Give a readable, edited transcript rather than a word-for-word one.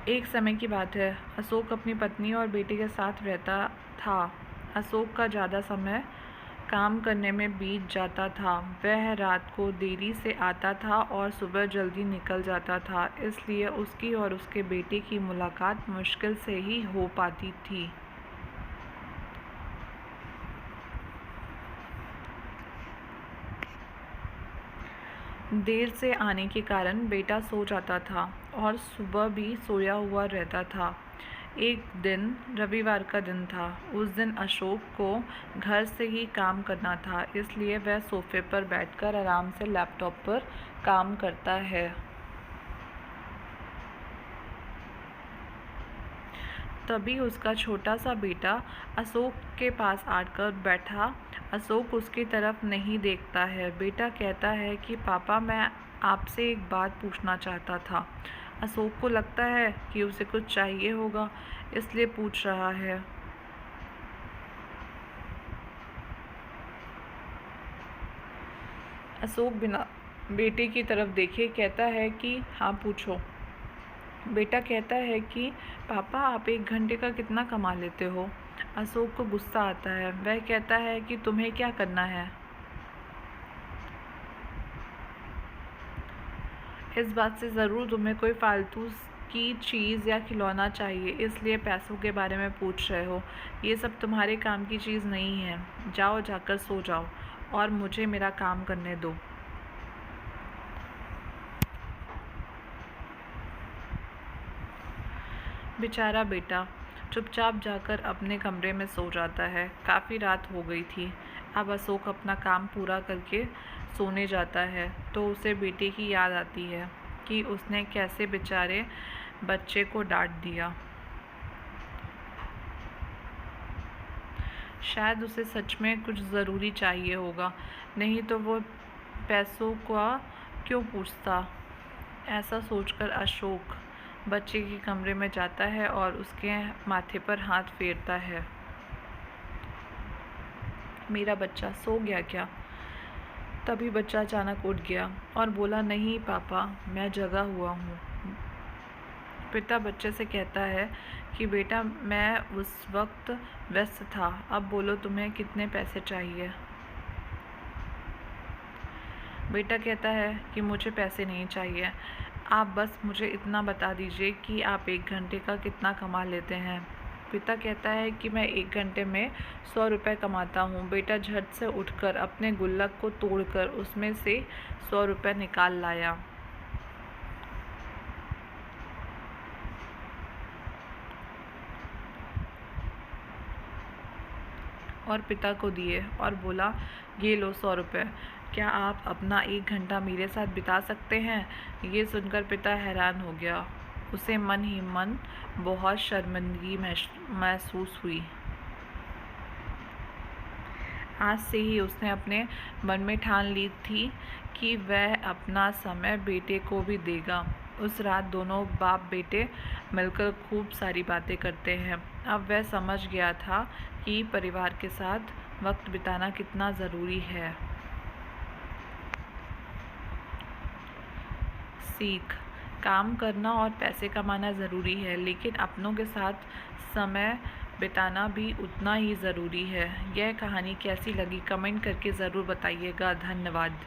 एक समय की बात है। अशोक अपनी पत्नी और बेटे के साथ रहता था। अशोक का ज़्यादा समय काम करने में बीत जाता था। वह रात को देरी से आता था और सुबह जल्दी निकल जाता था, इसलिए उसकी और उसके बेटे की मुलाकात मुश्किल से ही हो पाती थी। देर से आने के कारण बेटा सो जाता था और सुबह भी सोया हुआ रहता था। एक दिन रविवार का दिन था। उस दिन अशोक को घर से ही काम करना था, इसलिए वह सोफे पर बैठकर आराम से लैपटॉप पर काम करता है। तभी उसका छोटा सा बेटा अशोक के पास आकर बैठा। अशोक उसकी तरफ नहीं देखता है। बेटा कहता है कि पापा, मैं आपसे एक बात पूछना चाहता था। अशोक को लगता है कि उसे कुछ चाहिए होगा, इसलिए पूछ रहा है। अशोक बिना बेटे की तरफ देखे कहता है कि हाँ, पूछो। बेटा कहता है कि पापा, आप 1 घंटे का कितना कमा लेते हो? अशोक को गुस्सा आता है। वह कहता है कि तुम्हें क्या करना है? इस बात से ज़रूर तुम्हें कोई फालतू की चीज़ या खिलौना चाहिए, इसलिए पैसों के बारे में पूछ रहे हो। ये सब तुम्हारे काम की चीज़ नहीं है। जाओ, जाकर सो जाओ और मुझे मेरा काम करने दो। बेचारा बेटा चुपचाप जाकर अपने कमरे में सो जाता है। काफ़ी रात हो गई थी। अब अशोक अपना काम पूरा करके सोने जाता है तो उसे बेटे की याद आती है कि उसने कैसे बेचारे बच्चे को डांट दिया। शायद उसे सच में कुछ ज़रूरी चाहिए होगा, नहीं तो वो पैसों का क्यों पूछता। ऐसा सोचकर अशोक बच्चे के कमरे में जाता है और उसके माथे पर हाथ फेरता है। मेरा बच्चा सो गया क्या? तभी बच्चा अचानक उठ गया और बोला, नहीं पापा, मैं जगा हुआ हूँ। पिता बच्चे से कहता है कि बेटा, मैं उस वक्त व्यस्त था। अब बोलो, तुम्हें कितने पैसे चाहिए? बेटा कहता है कि मुझे पैसे नहीं चाहिए, आप बस मुझे इतना बता दीजिए कि आप 1 घंटे का कितना कमा लेते हैं। पिता कहता है कि मैं 1 घंटे में 100 रुपये कमाता हूँ। बेटा झट से उठकर अपने गुल्लक को तोड़कर उसमें से 100 रुपये निकाल लाया और पिता को दिए और बोला, ये लो 100 रुपये। क्या आप अपना 1 घंटा मेरे साथ बिता सकते हैं? ये सुनकर पिता हैरान हो गया। उसे मन ही मन बहुत शर्मिंदगी महसूस हुई। आज से ही उसने अपने मन में ठान ली थी कि वह अपना समय बेटे को भी देगा। उस रात दोनों बाप बेटे मिलकर खूब सारी बातें करते हैं। अब वह समझ गया था कि परिवार के साथ वक्त बिताना कितना ज़रूरी है। सीख: काम करना और पैसे कमाना ज़रूरी है, लेकिन अपनों के साथ समय बिताना भी उतना ही ज़रूरी है। यह कहानी कैसी लगी कमेंट करके ज़रूर बताइएगा। धन्यवाद।